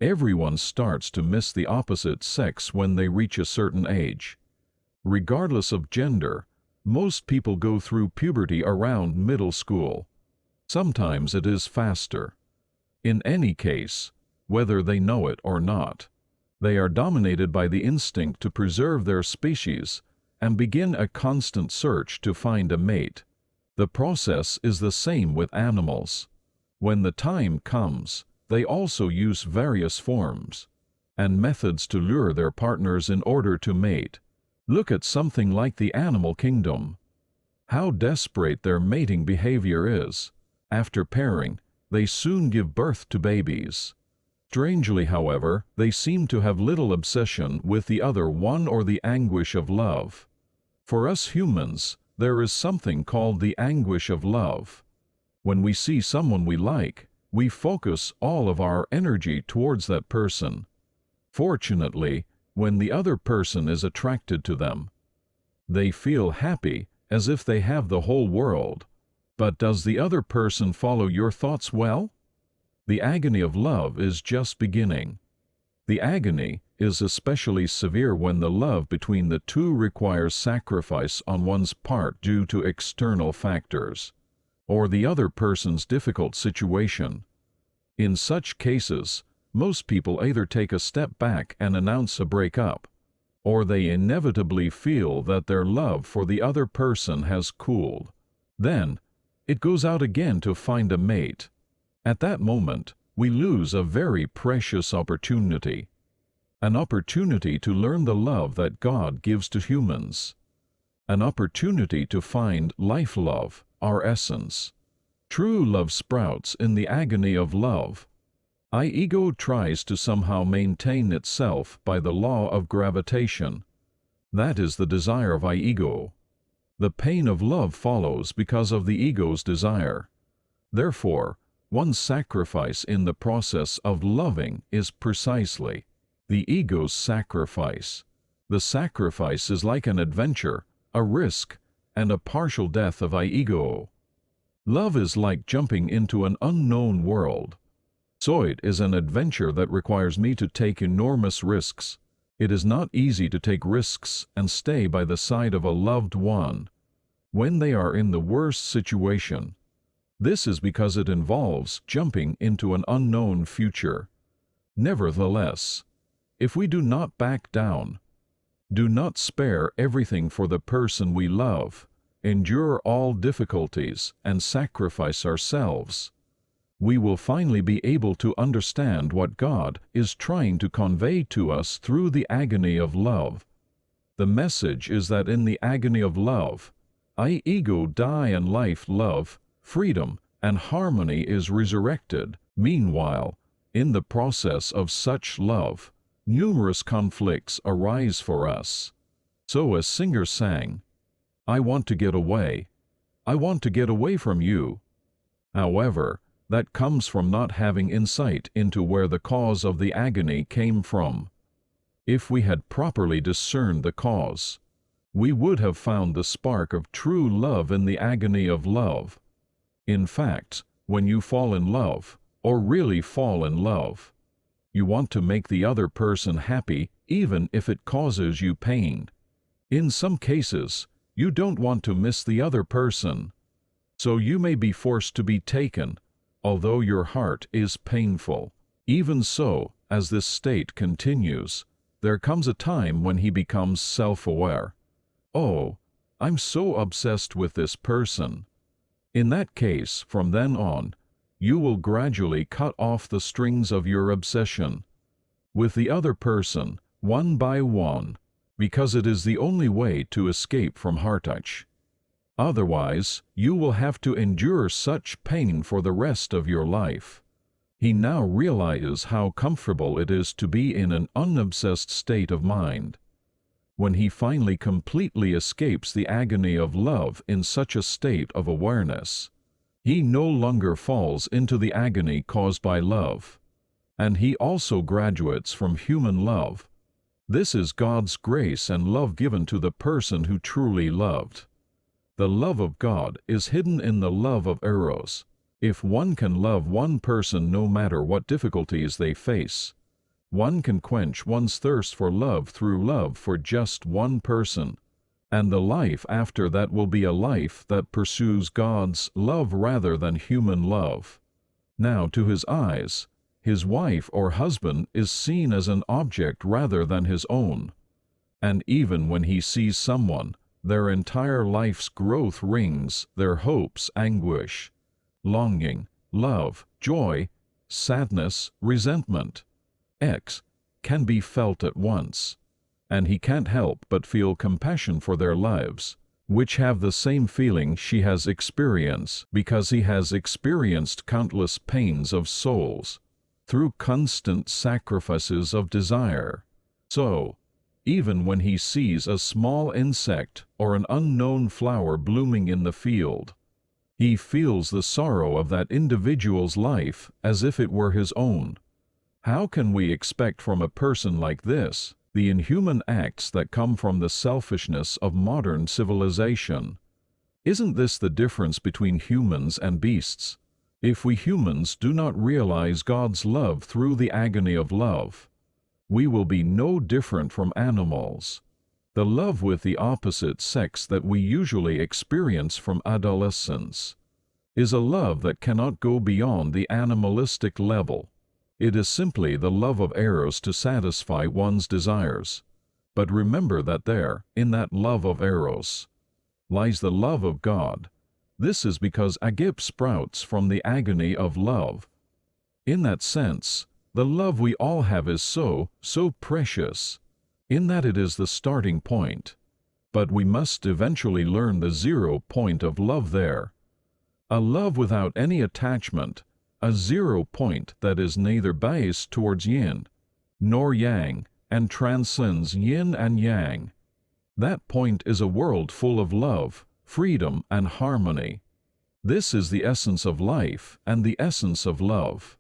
Everyone starts to miss the opposite sex when they reach a certain age. Regardless of gender, most people go through puberty around middle school. Sometimes it is faster. In any case, whether they know it or not, they are dominated by the instinct to preserve their species and begin a constant search to find a mate. The process is the same with animals. When the time comes, they also use various forms and methods to lure their partners in order to mate. Look at something like the animal kingdom. How desperate their mating behavior is. After pairing, they soon give birth to babies. Strangely, however, they seem to have little obsession with the other one or the anguish of love. For us humans, there is something called the anguish of love. When we see someone we like, we focus all of our energy towards that person. Fortunately, when the other person is attracted to them, they feel happy, as if they have the whole world. But does the other person follow your thoughts well? The agony of love is just beginning. The agony is especially severe when the love between the two requires sacrifice on one's part due to external factors, or the other person's difficult situation. In such cases, most people either take a step back and announce a breakup, or they inevitably feel that their love for the other person has cooled. Then, it goes out again to find a mate. At that moment, we lose a very precious opportunity. An opportunity to learn the love that God gives to humans. An opportunity to find life love, our essence. True love sprouts in the agony of love. Ego tries to somehow maintain itself by the law of gravitation. That is the desire of ego. The pain of love follows because of the ego's desire. Therefore, one's sacrifice in the process of loving is precisely the ego's sacrifice. The sacrifice is like an adventure, a risk, and a partial death of ego. Love is like jumping into an unknown world. So it is an adventure that requires me to take enormous risks. It is not easy to take risks and stay by the side of a loved one when they are in the worst situation. This is because it involves jumping into an unknown future. Nevertheless, if we do not back down, do not spare everything for the person we love, endure all difficulties, and sacrifice ourselves, we will finally be able to understand what God is trying to convey to us through the agony of love. The message is that in the agony of love, ego die and life, love, freedom, and harmony is resurrected. Meanwhile, in the process of such love, numerous conflicts arise for us. So a singer sang, "I want to get away. I want to get away from you." However, that comes from not having insight into where the cause of the agony came from. If we had properly discerned the cause, we would have found the spark of true love in the agony of love. In fact, when you fall in love, or really fall in love, you want to make the other person happy even if it causes you pain. In some cases, you don't want to miss the other person, so you may be forced to be taken, although your heart is painful. Even so, as this state continues, there comes a time when he becomes self-aware. Oh, I'm so obsessed with this person. In that case, from then on, you will gradually cut off the strings of your obsession with the other person, one by one, because it is the only way to escape from heartache. Otherwise, you will have to endure such pain for the rest of your life. He now realizes how comfortable it is to be in an unobsessed state of mind. When he finally completely escapes the agony of love in such a state of awareness, he no longer falls into the agony caused by love, and he also graduates from human love. This is God's grace and love given to the person who truly loved. The love of God is hidden in the love of Eros. If one can love one person no matter what difficulties they face, One can quench one's thirst for love through love for just one person, and the life after that will be a life that pursues God's love rather than human love. Now, to his eyes, his wife or husband is seen as an object rather than his own. And even when he sees someone, their entire life's growth rings, their hopes, anguish, longing, love, joy, sadness, resentment, can be felt at once. And he can't help but feel compassion for their lives, which have the same feeling she has experienced, because he has experienced countless pains of souls, through constant sacrifices of desire. So, even when he sees a small insect or an unknown flower blooming in the field, he feels the sorrow of that individual's life as if it were his own. How can we expect from a person like this the inhuman acts that come from the selfishness of modern civilization? Isn't this the difference between humans and beasts? If we humans do not realize God's love through the agony of love, we will be no different from animals. The love with the opposite sex that we usually experience from adolescence is a love that cannot go beyond the animalistic level. It is simply the love of Eros to satisfy one's desires. But remember that there, in that love of Eros, lies the love of God. This is because Agape sprouts from the agony of love. In that sense, the love we all have is so precious, in that it is the starting point. But we must eventually learn the 0 point of love there. A love without any attachment, a 0 point that is neither biased towards yin nor yang and transcends yin and yang. That point is a world full of love, freedom, and harmony. This is the essence of life and the essence of love.